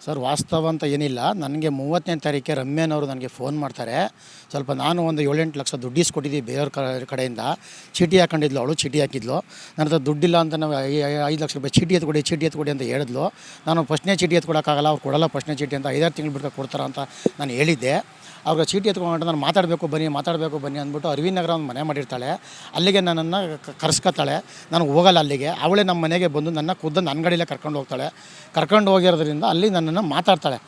Sir ವಾಸ್ತವ ಅಂತ ಏನಿಲ್ಲ. ನನಗೆ 30ನೇ ತಾರೀಕೆ ರಮ್ಯಾನವರು ನನಗೆ ಫೋನ್ ಮಾಡ್ತಾರೆ. ಸ್ವಲ್ಪ ನಾನು ಒಂದು 7-8 ಲಕ್ಷ ದುಡ್ಡು ಇಸ್ಕೊಟ್ಟಿದ್ದೀವಿ ಬೇರೆಯವ್ರ ಕಡೆಯಿಂದ. ಚೀಟಿ ಹಾಕೊಂಡಿದ್ಲು, ಅವಳು ಚೀಟಿ ಹಾಕಿದ್ಲು. ನನ್ನ ಹತ್ರ ದುಡ್ಡಿಲ್ಲ ಅಂತ ನಾವು 5 ಲಕ್ಷ ರೂಪಾಯಿ ಚೀಟಿ ಎತ್ಕೊಡಿ ಅಂತ ಹೇಳಿದ್ಲು. ನಾನು ಫಸ್ಟ್ನೇ ಚೀಟಿ ಎತ್ಕೊಡೋಕ್ಕಾಗಲ್ಲ, ಅವ್ರು ಕೊಡಲ್ಲ ಫಸ್ಟ್ನೇ ಚೀಟಿ ಅಂತ, 5-6 ತಿಂಗಳು ಬಿಟ್ಟು ಕೊಡ್ತಾರ ಅಂತ ನಾನು ಹೇಳಿದ್ದೆ. ಅವ್ರಿಗೆ ಚೀಟಿ ಎತ್ಕೊಂಡು ನಾನು ಮಾತಾಡಬೇಕು ಬನ್ನಿ ಅಂದ್ಬಿಟ್ಟು ಅರವಿಂದ್ ನಗರ ಒಂದು ಮನೆ ಮಾಡಿರ್ತಾಳೆ, ಅಲ್ಲಿಗೆ ನನ್ನನ್ನು ಕರ್ಸ್ಕೊತಾಳೆ. ನಾನು ಹೋಗಲ್ಲ ಅಲ್ಲಿಗೆ. ಅವಳೇ ನಮ್ಮ ಮನೆಗೆ ಬಂದು ನನ್ನ ಖುದ್ದು ಅಂಗಡಿಯಲ್ಲೇ ಕರ್ಕೊಂಡು ಹೋಗ್ತಾಳೆ. ಕರ್ಕೊಂಡು ಹೋಗಿರೋದ್ರಿಂದ ಅಲ್ಲಿ ನನ್ನನ್ನು ಮಾತಾಡ್ತಾಳೆ.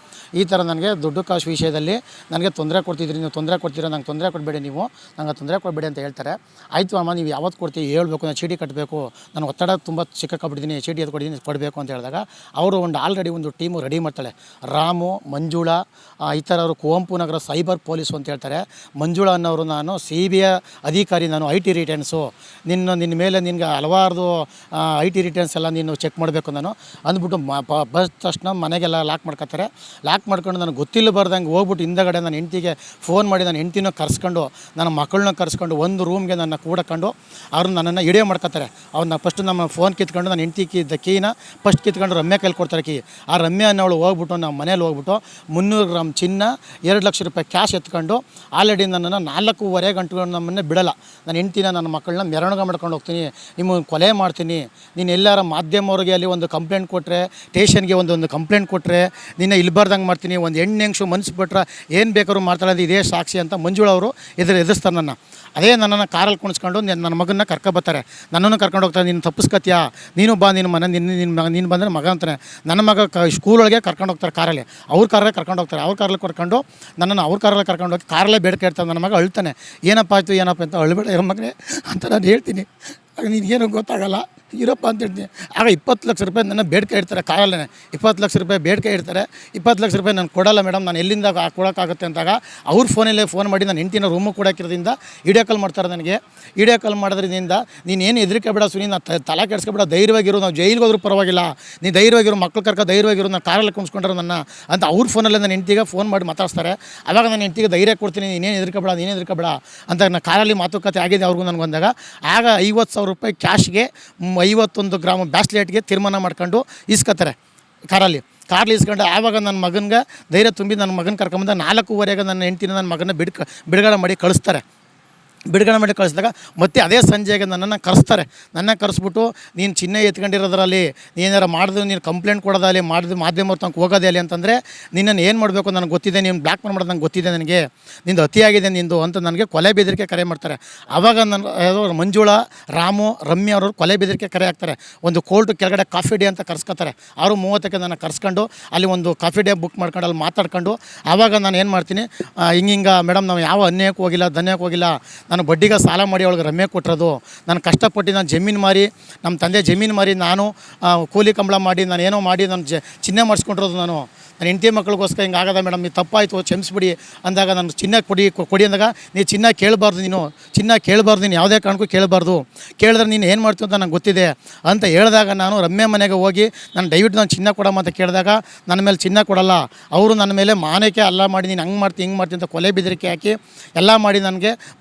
ಈ ಥರ ನನಗೆ ದುಡ್ಡು ಕಾಸು ವಿಷಯದಲ್ಲಿ ನನಗೆ ತೊಂದರೆ ಕೊಡ್ತಿದ್ರಿ, ನೀವು ತೊಂದರೆ ಕೊಡ್ತೀರಾ, ನಂಗೆ ತೊಂದರೆ ಕೊಡಬೇಡಿ, ನಂಗೆ ತೊಂದರೆ ಕೊಡಬೇಡಿ ಅಂತ ಹೇಳ್ತಾರೆ. ಆಯಿತು ಅಮ್ಮ, ನೀವು ಯಾವತ್ತು ಕೊಡ್ತೀವಿ ಹೇಳ್ಬೇಕು, ನಾನು ಚೀಟಿ ಕಟ್ಟಬೇಕು, ನಾನು ಒತ್ತಡ ತುಂಬ ಸಿಕ್ಕಾಕೊಬಿಟ್ಟಿದ್ದೀನಿ, ಚೀಟಿ ಎತ್ಕೊಟ್ಟಿದ್ದೀನಿ, ಕೊಡಬೇಕು ಅಂತ ಹೇಳಿದಾಗ ಅವರು ಆಲ್ರೆಡಿ ಒಂದು ಟೀಮು ರೆಡಿ ಮಾಡ್ತಾಳೆ. ರಾಮು, ಮಂಜುಳಾ, ಈ ಥರವರು ಕುವೆಂಪು ನಗರ ಸೈಬರ್ ಪೊಲೀಸು ಅಂತ ಹೇಳ್ತಾರೆ. ಮಂಜುಳಾ ಅನ್ನೋರು, ನಾನು CBI ಅಧಿಕಾರಿ, ನಾನು IT ರಿಟರ್ನ್ಸು, ನಿನ್ನ ಮೇಲೆ ನಿನಗೆ ಹಲವಾರು IT ರಿಟರ್ನ್ಸ್ ಎಲ್ಲ ನೀನು ಚೆಕ್ ಮಾಡಬೇಕು ನಾನು ಅಂದ್ಬಿಟ್ಟು ಬಸ್ ತಕ್ಷಣ ಮನೆಗೆಲ್ಲ ಲಾಕ್ ಮಾಡ್ಕೊತಾರೆ. ಲಾಕ್ ಮಾಡ್ಕೊಂಡು ನನಗೆ ಗೊತ್ತಿಲ್ಲ ಬರ್ದಂಗೆ ಹೋಗ್ಬಿಟ್ಟು ಹಿಂದಗಡೆ ನನ್ನ ಹೆಂಡ್ತಿಗೆ ಫೋನ್ ಮಾಡಿ ನನ್ನ ಹೆಂಡ್ತಿನ ಕರ್ಸ್ಕೊಂಡು ನನ್ನ ಮಕ್ಕಳನ್ನ ಕರ್ಸ್ಕೊಂಡು ಒಂದು ರೂಮ್ಗೆ ನನ್ನ ಕೂಡಕೊಂಡು ಅವ್ರನ್ನ ನನ್ನನ್ನು ವಿಡಿಯೋ ಮಾಡ್ಕೊತಾರೆ. ಅವ್ರನ್ನ ಫಸ್ಟ್ ನಮ್ಮ ಫೋನ್ ಕಿತ್ಕೊಂಡು ನನ್ನ ಹೆಂಡ್ತಿ ಕೀನ ಫಸ್ಟ್ ಕಿತ್ಕೊಂಡು ರಮ್ಯಾ ಕೈಲಿ ಕೊಡ್ತಾರೆ ಕೀ. ಆ ರಮ್ಯಾ ಅನ್ನೋಳು ಹೋಗ್ಬಿಟ್ಟು ನಮ್ಮ ಮನೇಲಿ ಹೋಗ್ಬಿಟ್ಟು 300 ಗ್ರಾಮ್ ಚಿನ್ನ, 2 ಲಕ್ಷ ರೂಪಾಯಿ ಕ್ಯಾಶ್ ಎತ್ಕೊಂಡು ಆಲ್ರೆಡಿ ನನ್ನನ್ನು 4:15 ಗಂಟೆಗಳು ನಮ್ಮನ್ನೇ ಬಿಡಲ್ಲ. ನನ್ನ ಹೆಂಡ್ತಿನ ನನ್ನ ಮಕ್ಕಳನ್ನ ಮೆರವಣಿಗೆ ಮಾಡ್ಕೊಂಡು ಹೋಗ್ತೀನಿ, ನಿಮಗೆ ಕೊಲೆ ಮಾಡ್ತೀನಿ, ನೀನು ಎಲ್ಲಾರ ಮಾಧ್ಯಮವ್ರಿಗೆ ಅಲ್ಲಿ ಒಂದು ಕಂಪ್ಲೇಂಟ್ ಕೊಟ್ಟರೆ, ಸ್ಟೇಷನ್ಗೆ ಒಂದು ಕಂಪ್ಲೇಂಟ್ ಕೊಟ್ಟರೆ ನಿನ್ನ ಇಲ್ಬಾರ್ದಂಗೆ ಮಾಡ್ತೀನಿ, ಒಂದು ಹೆಣ್ಣು ಮನಸ್ಸು ಬಿಟ್ರೆ ಏನು ಬೇಕಾದ್ರೂ ಮಾಡ್ತಾಳೆ, ಇದೇ ಸಾಕ್ಷಿ ಅಂತ ಮಂಜುಳವರು ಎದುರಿಸ್ತಾರೆ ನನ್ನ. ಅದೇ ನನ್ನನ್ನು ಕಾರಲ್ಲಿ ಕುಣಿಸ್ಕೊಂಡು ನನ್ನ ಮಗನ್ನ ಕರ್ಕೊಬರ್ತಾರೆ. ನನ್ನನ್ನು ಕರ್ಕೊಂಡು ಹೋಗ್ತಾರೆ. ನೀನು ತಪ್ಪಿಸ್ಕತ್ಯಾ, ನೀನು ಬಾ, ನಿನ್ನ ಮನೆ ನೀನು ಬಂದರೆ ಮಗ ಅಂತಾನೆ. ನನ್ನ ಮಗ ಸ್ಕೂಲೊಳಗೆ ಕರ್ಕೊಂಡು ಹೋಗ್ತಾರೆ ಕಾರಲ್ಲಿ, ಅವ್ರ ಕಾರಲ್ಲೇ ಕರ್ಕೊಂಡು ಹೋಗ್ತಾರೆ. ಅವ್ರ ಕಾರಲ್ಲಿ ಕರ್ಕೊಂಡು ನನ್ನನ್ನು ಅವ್ರ ಕಾರಲ್ಲೇ ಕರ್ಕೊಂಡು ಹೋಗಿ ಕಾರಲ್ಲೇ ಬೇಡಿಕೆ ಇರ್ತಾರೆ. ನನ್ನ ಮಗ ಅಳ್ತಾನೆ, ಏನಪ್ಪ ಅಂತ ಅಳ್ಬೇಡ ಮಗನೇ ಅಂತ ನಾನು ಹೇಳ್ತೀನಿ. ನಿನಗೇನು ಗೊತ್ತಾಗಲ್ಲ ಇರಪ್ಪ ಅಂತ ಹೇಳ್ತೀನಿ. ಆಗ 20 ಲಕ್ಷ ರೂಪಾಯಿ ನನ್ನ ಬೇಡಿಕೆ ಇಡ್ತಾರೆ ಕಾರಲ್ಲೇ. 20 ಲಕ್ಷ ರೂಪಾಯಿ ಬೇಡಿಕೆ ಇಡ್ತಾರೆ. 20 ಲಕ್ಷ ರೂಪಾಯಿ ನಾನು ಕೊಡಲ್ಲ ಮೇಡಮ್, ನಾನು ಎಲ್ಲಿಂದ ಕೊಡೋಕ್ಕಾಗುತ್ತೆ ಅಂತಾಗ ಅವ್ರ ಫೋನಲ್ಲೇ ಫೋನ್ ಮಾಡಿ ನನ್ನ ಹೆಂಡ್ತಿನ ರೂಮಿಗೆ ಕೊಡೋಕ್ಕಿರೋದ್ರಿಂದ ವಿಡಿಯೋ ಕಾಲ್ ಮಾಡ್ತಾರೆ ನನಗೆ. ವಿಡಿಯೋ ಕಾಲ್ ಮಾಡೋದ್ರಿಂದ ನೀನೇನು ಹೆದರಿಕೆ ಬೇಡ ಸುನಿ, ನಾನು ತಲೆ ಕೆಡಿಸ್ಕೊಬೇಡ, ಧೈರ್ಯವಾಗಿರು, ನಾವು ಜೈಲಿಗೆ ಹೋದ್ರೂ ಪರವಾಗಿಲ್ಲ, ನೀ ಧೈರ್ಯವಾಗಿರು, ಮಕ್ಕಳು ಕರ್ಕೊ ಧೈರ್ಯವಾಗಿರು, ನಾನು ಕಾರಲ್ಲಿ ಕುಣಿಸ್ಕೊಂಡ್ರೆ ನನ್ನ ಅಂತ ಅವ್ರ ಫೋನಲ್ಲೇ ನನ್ನ ಹೆಂಡ್ತಿಗೆ ಫೋನ್ ಮಾಡಿ ಮಾತಾಡ್ತಾರೆ. ಆವಾಗ ನನ್ನ ಹೆಂಡ್ತಿಗೆ ಧೈರ್ಯ ಕೊಡ್ತೀನಿ, ನೀನೇನು ಹೆದರಿಕೆ ಬೇಡ ಅಂತ ನಾನು ಕಾರಲ್ಲಿ ಮಾತುಕತೆ ಆಗಿದೆ ಅವ್ರಿಗೂ ನನಗೆ ಬಂದಾಗ. ಆಗ 50,000 ರೂಪಾಯಿ ಕ್ಯಾಶ್ಗೆ 51 ಗ್ರಾಮ್ ಬ್ಯಾಸ್ಲೆಟ್ಗೆ ತೀರ್ಮಾನ ಮಾಡ್ಕೊಂಡು ಇಸ್ಕೊತಾರೆ ಕಾರಲ್ಲಿ ಇಸ್ಕೊಂಡು. ಆವಾಗ ನನ್ನ ಮಗನಿಗೆ ಧೈರ್ಯ ತುಂಬಿ ನನ್ನ ಮಗನ ಕರ್ಕೊಂಬಂದ 4:15 ನನ್ನ ಹೆಂಡ್ತಿನ ನನ್ನ ಮಗನ ಬಿಡುಗಡೆ ಮಾಡಿ ಕಳಿಸ್ತಾರೆ. ಕಳಿಸಿದಾಗ ಮತ್ತೆ ಅದೇ ಸಂಜೆಗೆ ನನ್ನನ್ನು ಕರೆಸ್ತಾರೆ. ಕರೆಸ್ಬಿಟ್ಟು ನೀನು ಚಿನ್ನ ಎತ್ಕೊಂಡಿರೋದ್ರಲ್ಲಿ ನೀನಾರು ಮಾಡಿದ್ರು, ನೀನು ಕಂಪ್ಲೇಂಟ್ ಕೊಡೋದಲ್ಲಿ ಮಾಡಿದ್ರು, ಮಾಧ್ಯಮ ತನಕ ಹೋಗೋದೇ ಅಲ್ಲಿ ಅಂತಂದರೆ ನಿನ್ನನ್ನು ಏನು ಮಾಡಬೇಕು ನನಗೆ ಗೊತ್ತಿದೆ, ನೀನು ಬ್ಲ್ಯಾಕ್ ಮೇಲ್ ಮಾಡೋದು ನಂಗೆ ಗೊತ್ತಿದೆ, ನನಗೆ ನಿಂದು ಅತಿಯಾಗಿದೆ ನಿಂದು ಅಂತ ನನಗೆ ಕೊಲೆ ಬೆದರಿಕೆ ಕರೆ ಮಾಡ್ತಾರೆ. ಆವಾಗ ನನ್ನ ಮಂಜುಳಾ, ರಾಮು, ರಮ್ಯಾ ಅವರು ಕೊಲೆ ಬೆದರಿಕೆ ಕರೆ ಆಗ್ತಾರೆ. ಒಂದು ಕೋರ್ಟ್ ಕೆಳಗಡೆ ಕಾಫಿ ಡೇ ಅಂತ ಕರ್ಸ್ಕೊತಾರೆ. 6:30ಕ್ಕೆ ನನ್ನ ಕರ್ಸ್ಕೊಂಡು ಅಲ್ಲಿ ಒಂದು ಕಾಫಿ ಡೇ ಬುಕ್ ಮಾಡ್ಕೊಂಡು ಅಲ್ಲಿ ಮಾತಾಡ್ಕೊಂಡು ಆವಾಗ ನಾನು ಏನು ಮಾಡ್ತೀನಿ, ಹಿಂಗೆ ಮೇಡಮ್ ನಾವು ಯಾವ ಅನ್ಯಾಯಕ್ಕೆ ಹೋಗಿಲ್ಲ, ಧನ್ಯಕ್ಕೆ ಹೋಗಿಲ್ಲ, ನಾನು ಬಡ್ಡಿಗೆ ಸಾಲ ಮಾಡಿ ಅವಳಿಗೆ ರಮ್ಯೆ ಕೊಟ್ಟಿರೋದು, ನಾನು ಕಷ್ಟಪಟ್ಟು ನಾನು ಜಮೀನು ಮಾರಿ, ನಮ್ಮ ತಂದೆ ಜಮೀನು ಮಾರಿ, ನಾನು ಕೂಲಿ ಕಂಬಳ ಮಾಡಿ, ನಾನು ಏನೋ ಮಾಡಿ ನಾನು ಚಿನ್ನ ಮಾಡಿಸ್ಕೊಂಡಿರೋದು. ನನ್ನ ಹೆಂಡತಿ ಮಕ್ಕಳಿಗೋಸ್ಕರ ಹಿಂಗೆ ಆಗದ ಮೇಡಮ್, ನೀವು ತಪ್ಪಾಯಿತು ಕ್ಷಮಿಸ್ಬಿಡಿ ಅಂದಾಗ ನಾನು ಚಿನ್ನ ಕೊಡಿ ಅಂದಾಗ, ನೀನು ಚಿನ್ನ ಕೇಳಬಾರ್ದು, ನೀನು ಯಾವುದೇ ಕಾರಣಕ್ಕೂ ಕೇಳಿದ್ರೆ ನೀನು ಏನು ಮಾಡ್ತೀವಿ ಅಂತ ನಂಗೆ ಗೊತ್ತಿದೆ ಅಂತ ಹೇಳಿದಾಗ ನಾನು ರಮ್ಯಾ ಮನೆಗೆ ಹೋಗಿ ನಾನು ದಯವಿಟ್ಟು ನಾನು ಚಿನ್ನ ಕೊಡಮ್ಮ ಅಂತ ಕೇಳಿದಾಗ ನನ್ನ ಮೇಲೆ ಚಿನ್ನ ಕೊಡಲ್ಲ, ಅವರು ನನ್ನ ಮೇಲೆ ಮಾನಕ್ಕೆ ಅಲ್ಲ ಮಾಡಿ ನೀನು ಹಂಗೆ ಮಾಡ್ತೀನಿ ಅಂತ ಕೊಲೆ ಬೆದರಿಕೆ ಹಾಕಿ ಎಲ್ಲ ಮಾಡಿ ನನಗೆ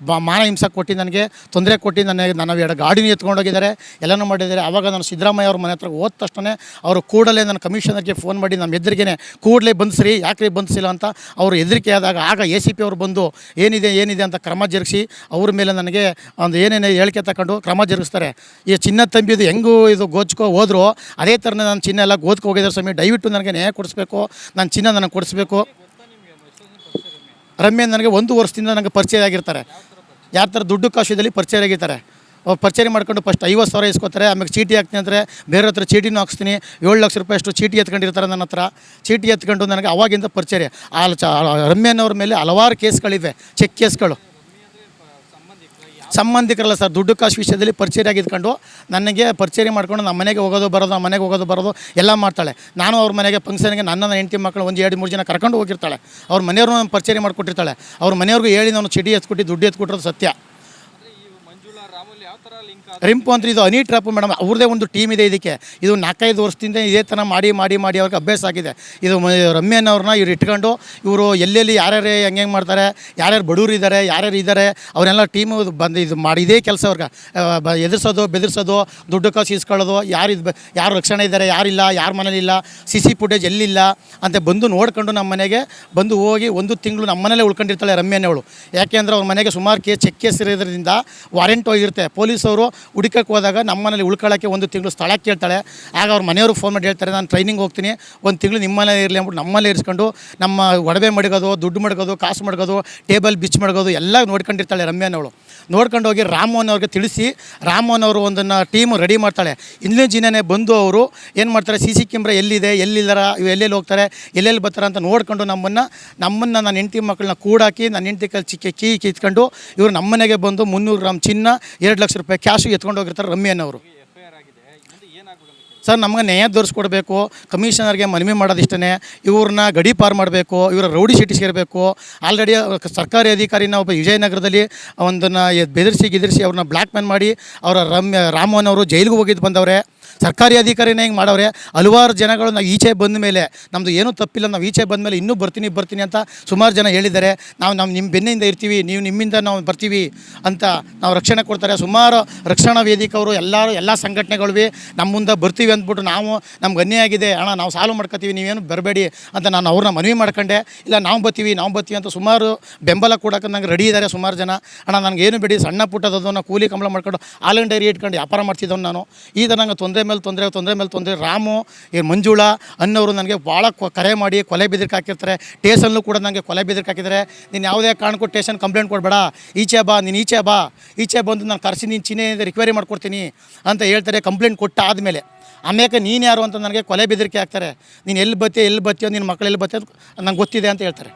ಮಾನ ಹಿಂಸೆ ಕೊಟ್ಟು, ನನಗೆ ತೊಂದರೆ ಕೊಟ್ಟು, ನನ್ನ 2 ಗಾಡಿನ ಎತ್ಕೊಂಡೋಗಿದ್ದಾರೆ, ಎಲ್ಲನೂ ಮಾಡಿದ್ದಾರೆ. ಆವಾಗ ನಾನು ಸಿದ್ದರಾಮಯ್ಯ ಅವ್ರ ಮನೆ ಹತ್ರ ಹೋದ ತಕ್ಷಣ ಅವರು ಕೂಡಲೇ ನನ್ನ ಕಮಿಷನರ್ಗೆ ಫೋನ್ ಮಾಡಿ ನಮ್ಮ ಎದುರಿಗೇ ಕೂಡಲೇ ಬಂದಿಸ್ರಿ, ಯಾಕೆ ಬಂದಿಸಿಲ್ಲ ಅಂತ ಅವರು ಹೆದರಿಕೆ ಆದಾಗ ಆಗ ACP ಅವರು ಬಂದು ಏನಿದೆ ಅಂತ ಕ್ರಮ ಜರುಗಿಸಿ ಅವ್ರ ಮೇಲೆ ನನಗೆ ಒಂದು ಏನೇನು ಹೇಳಿಕೆ ತಗೊಂಡು ಕ್ರಮ ಜರುಗಿಸ್ತಾರೆ. ಈ ಚಿನ್ನ ತಂಬಿದು ಹೆಂಗೂ ಇದು ಗೋಚ್ಕೋ ಹೋದ್ರು ಅದೇ ಥರನೇ ನಾನು ಚಿನ್ನ ಎಲ್ಲ ಗೋದ್ಕೊ ಹೋಗಿದ್ದಾರೆ ಸ್ವಾಮಿ, ದಯವಿಟ್ಟು ನನಗೆ ನ್ಯಾಯ ಕೊಡಿಸ್ಬೇಕು, ನಾನು ಚಿನ್ನ ನನಗೆ ಕೊಡಿಸ್ಬೇಕು. ರಮ್ಯಾ ನನಗೆ 1 ವರ್ಷದಿಂದ ನನಗೆ ಪರಿಚಯ ಆಗಿರ್ತಾರೆ. ಯಾವ ಥರ ದುಡ್ಡು ಕಾಶಿದಲ್ಲಿ ಪರಿಚಯ ಆಗಿರ್ತಾರೆ. ಪರಿಚಯ ಮಾಡ್ಕೊಂಡು ಫಸ್ಟ್ 50,000 ಇಸ್ಕೊತಾರೆ. ಆಮೇಲೆ ಚೀಟಿ ಹಾಕ್ತೀನಿ ಅಂದರೆ ಬೇರೆ ಹತ್ರ ಚೀಟಿನೂ ಹಾಕ್ಸ್ತೀನಿ. 7 ಲಕ್ಷ ರೂಪಾಯಿ ಅಷ್ಟು ಚೀಟಿ ಎತ್ಕೊಂಡಿರ್ತಾರೆ ನನ್ನ ಹತ್ರ. ಚೀಟಿ ಎತ್ಕೊಂಡು ನನಗೆ ಅವಾಗಿಂದ ಪರಿಚಯ. ರಮ್ಯಾನವ್ರ ಮೇಲೆ ಹಲವಾರು ಕೇಸ್ಗಳಿವೆ, ಚೆಕ್ ಕೇಸ್ಗಳು. ಸಂಬಂಧಿಕರಲ್ಲ ಸರ್, ದುಡ್ಡು ಕಾಸು ವಿಷಯದಲ್ಲಿ ಪರಿಚಯ ಆಗಿದ್ಕೊಂಡು ನನಗೆ ಪರಿಚಯ ಮಾಡ್ಕೊಂಡು ನಮ್ಮ ಮನೆಗೆ ಹೋಗೋದು ಬರೋದು ಎಲ್ಲ ಮಾಡ್ತಾಳೆ. ನಾನು ಅವ್ರ ಮನೆಗೆ ಫಂಕ್ಷನ್ಗೆ ನನ್ನ ಹೆಂಡತಿ ಮಕ್ಕಳು 1-2-3 ಜನ ಕರ್ಕೊಂಡು ಹೋಗಿರ್ತಾಳೆ. ಅವ್ರ ಮನೆಯವ್ರನ್ನೂ ನಾನು ಪರಿಚಯ ಮಾಡಿಕೊಟ್ಟಿರ್ತಾಳೆ. ಅವ್ರ ಮನೆಯವ್ರಿಗೂ ಹೇಳಿ ನಾನು ಚೀಟಿ ಎತ್ಕೊಟ್ಟು ದುಡ್ಡು ಎತ್ಕೊಟ್ಟಿರೋದು ಸತ್ಯ. ರಿಂಪು ಅಂತ ಇದು ಹನಿ ಟ್ರಾಪ್ ಮೇಡಮ್, ಅವ್ರದ್ದೇ ಒಂದು ಟೀಮ್ ಇದೆ ಇದಕ್ಕೆ. ಇದು 4-5 ವರ್ಷದಿಂದ ಇದೇ ಥರ ಮಾಡಿ ಮಾಡಿ ಮಾಡಿ ಅವ್ರಿಗೆ ಅಭ್ಯಾಸ ಆಗಿದೆ. ಇದು ರಮ್ಯನವ್ರನ್ನ ಇವ್ರು ಇಟ್ಕೊಂಡು ಇವರು ಎಲ್ಲೆಲ್ಲಿ ಯಾರ್ಯಾರು ಹೆಂಗೆ ಮಾಡ್ತಾರೆ, ಯಾರ್ಯಾರು ಬಡವರು ಇದ್ದಾರೆ, ಯಾರ್ಯಾರು ಇದ್ದಾರೆ ಅವರೆಲ್ಲ ಟೀಮು ಬಂದು ಇದು ಮಾಡಿ ಇದೇ ಕೆಲಸ ಅವ್ರಿಗೆ ಎದುರಿಸೋದು, ಬೆದರಿಸೋದು, ದುಡ್ಡು ಕಾಸು ಇಸ್ಕೊಳ್ಳೋದು, ಯಾರು ರಕ್ಷಣೆ ಇದ್ದಾರೆ, ಯಾರಿಲ್ಲ, ಯಾರ ಮನೇಲಿಲ್ಲ, CC ಫುಟೇಜ್ ಎಲ್ಲಿಲ್ಲ ಅಂತ ಬಂದು ನೋಡ್ಕೊಂಡು ನಮ್ಮ ಮನೆಗೆ ಬಂದು ಹೋಗಿ 1 ತಿಂಗಳು ನಮ್ಮ ಮನೇಲೇ ಉಳ್ಕೊಂಡಿರ್ತಾಳೆ ರಮ್ಯನವಳು. ಯಾಕೆಂದರೆ ಅವ್ರ ಮನೆಗೆ ಸುಮಾರು ಚೆಕ್ ಕೇಸ್ ಇರೋದ್ರಿಂದ ವಾರೆಂಟ್ ಹೋಗಿರುತ್ತೆ. ಪೊಲೀಸವರು ಹುಡುಕಕ್ಕೆ ಹೋದಾಗ ನಮ್ಮ ಮನೇಲಿ ಉಳ್ಕೊಳ್ಳೋಕ್ಕೆ 1 ತಿಂಗಳು ಸ್ಥಳ ಕೇಳ್ತಾಳೆ. ಆಗ ಅವ್ರ ಮನೆಯವರು ಫೋನ್ ಮಾಡಿ ಹೇಳ್ತಾರೆ, ನಾನು ಟ್ರೈನಿಂಗ್ ಹೋಗ್ತೀನಿ, 1 ತಿಂಗಳು ನಿಮ್ಮಲ್ಲೇ ಇರಲಿ ಅಂದ್ಬಿಟ್ಟು ನಮ್ಮಲ್ಲೇ ಇರಿಸ್ಕೊಂಡು ನಮ್ಮ ಒಡವೆ ಮಡಗೋದು, ದುಡ್ಡು ಮಡಗೋದು, ಕಾಸು ಮಡಗೋದು, ಟೇಬಲ್ ಬಿಚ್ ಮಡಗೋದು ಎಲ್ಲ ನೋಡ್ಕೊಂಡಿರ್ತಾಳೆ ರಮ್ಯನವಳು. ನೋಡ್ಕೊಂಡು ಹೋಗಿ ರಾಮೋಹನ್ ಅವ್ರಿಗೆ ತಿಳಿಸಿ ರಾಮೋಹನ್ ಅವರು ಒಂದನ್ನು ಟೀಮು ರೆಡಿ ಮಾಡ್ತಾಳೆ. ಇಂದಿನ ದಿನನೇ ಬಂದು ಅವರು ಏನು ಮಾಡ್ತಾರೆ, CC ಕ್ಯಾಮ್ರಾ ಎಲ್ಲಿದೆ, ಎಲ್ಲಿದ್ದಾರ, ಇವು ಎಲ್ಲೆಲ್ಲಿ ಹೋಗ್ತಾರೆ, ಎಲ್ಲೆಲ್ಲಿ ಬರ್ತಾರೆ ಅಂತ ನೋಡ್ಕೊಂಡು ನಮ್ಮನ್ನು ನನ್ನ ಹೆಂಡತಿ ಮಕ್ಕಳನ್ನ ಕೂಡಾಕಿ ನನ್ನ ಹೆಂಡತಿ ಕೈ ಕೀ ಕಿತ್ಕೊಂಡು ಇವರು ನಮ್ಮನೆಗೆ ಬಂದು 300 ಗ್ರಾಮ್ ಚಿನ್ನ, 2 ಲಕ್ಷ ರೂಪಾಯಿ ಕ್ಯಾಶು ಎತ್ಕೊಂಡು ಹೋಗಿರ್ತಾರೆ ರಮ್ಯನವರು. ಸರ್, ನಮಗೆ ನ್ಯಾಯ ದೊರಕಿಸ್ಕೊಡ್ಬೇಕು. ಕಮಿಷನರ್ಗೆ ಮನವಿ ಮಾಡೋದಿಷ್ಟೇ, ಇವ್ರನ್ನ ಗಡೀಪಾರು ಮಾಡಬೇಕು, ಇವರ ರೌಡಿ ಶೀಟಿ ಸೇರಬೇಕು. ಆಲ್ರೆಡಿ ಸರ್ಕಾರಿ ಅಧಿಕಾರಿನ ಒಬ್ಬ ವಿಜಯನಗರದಲ್ಲಿ ಒಂದನ್ನು ಬೆದರಿಸಿ ಅವ್ರನ್ನ ಬ್ಲ್ಯಾಕ್ ಮೇಲ್ ಮಾಡಿ ಅವರ ರಾಮೋಹನ್ ಅವರು ಜೈಲಿಗೆ ಹೋಗಿದ್ದು ಬಂದವ್ರೆ. ಸರ್ಕಾರಿ ಅಧಿಕಾರಿನೇ ಹಿಂಗೆ ಮಾಡವ್ರೆ. ಹಲವಾರು ಜನಗಳು ನಾವು ಈಚೆ ಬಂದ ಮೇಲೆ ನಮ್ಮದು ಏನೂ ತಪ್ಪಿಲ್ಲ, ನಾವು ಈಚೆ ಬಂದ ಮೇಲೆ ಇನ್ನೂ ಬರ್ತೀನಿ ಅಂತ ಸುಮಾರು ಜನ ಹೇಳಿದ್ದಾರೆ. ನಾವು ನಿಮ್ಮ ಬೆನ್ನಿಂದ ಇರ್ತೀವಿ, ನೀವು ನಿಮ್ಮಿಂದ ನಾವು ಬರ್ತೀವಿ ಅಂತ ನಾವು ರಕ್ಷಣೆ ಕೊಡ್ತಾರೆ. ಸುಮಾರು ರಕ್ಷಣಾ ವೇದಿಕೆಯವರು ಎಲ್ಲ ಸಂಘಟನೆಗಳು ನಮ್ಮ ಮುಂದೆ ಬರ್ತೀವಿ ಅಂದ್ಬಿಟ್ಟು ನಾವು ನಮ್ಗೆ ಅನ್ಯಾಯ ಆಗಿದೆ ಅಣ್ಣ, ನಾವು ಸಾಲ್ವ್ ಮಾಡ್ಕೊತೀವಿ, ನೀವೇನು ಬರಬೇಡಿ ಅಂತ ನಾನು ಅವ್ರನ್ನ ಮನವಿ ಮಾಡ್ಕೊಂಡೆ. ಇಲ್ಲ ನಾವು ಬರ್ತೀವಿ ಅಂತ ಸುಮಾರು ಬೆಂಬಲ ಕೊಡೋಕೆ ನಂಗೆ ರೆಡಿ ಇದ್ದಾರೆ ಸುಮಾರು ಜನ. ಅಣ್ಣ ನನಗೇನು ಬೇಡಿ, ಸಣ್ಣ ಪುಟ್ಟದನ್ನು ಕೂಲಿ ಕಂಬಳ ಮಾಡ್ಕೊಂಡು ಹಾಲಿನ ಡೈರಿ ಇಟ್ಕೊಂಡು ವ್ಯಾಪಾರ ಮಾಡ್ತಿದ್ದವನು ನಾನು. ಈ ಥರ ನಂಗೆ ತೊಂದರೆ ಮೇಲೆ ತೊಂದರೆ ರಾಮು, ಮಂಜುಳಾ ಅನ್ನೋರು ನನಗೆ ಭಾಳ ಕರೆ ಮಾಡಿ ಕೊಲೆ ಬೆದರಿಕೆ ಹಾಕಿರ್ತಾರೆ. ಟೇಷನ್ಲು ಕೂಡ ನನಗೆ ಕೊಲೆ ಬೆದರಿಕೆ ಹಾಕಿದ್ದಾರೆ. ನೀನು ಯಾವುದೇ ಕಾರಣಕ್ಕೂ ಟೇಷನ್ ಕಂಪ್ಲೇಂಟ್ ಕೊಡಬೇಡ, ನೀನು ಈಚೆ ಬಂದು ನಾನು ಕರೆಸಿ ನೀನು ಚಿಹ್ನೆಯಿಂದ ರಿಕ್ವೈರಿ ಮಾಡ್ಕೊಡ್ತೀನಿ ಅಂತ ಹೇಳ್ತಾರೆ. ಕಂಪ್ಲೇಂಟ್ ಕೊಟ್ಟ ಆದಮೇಲೆ ಆಮೇಲೆ ನೀನು ಯಾರು ಅಂತ ನನಗೆ ಕೊಲೆ ಬೆದರಿಕೆ ಹಾಕ್ತಾರೆ. ನೀನು ಎಲ್ಲಿ ಬತ್ತೀಯೋ, ನಿನ್ನ ಮಕ್ಕಳು ಎಲ್ಲಿ ಬತ್ತೀಯೋ ನಂಗೆ ಗೊತ್ತಿದೆ ಅಂತ ಹೇಳ್ತಾರೆ.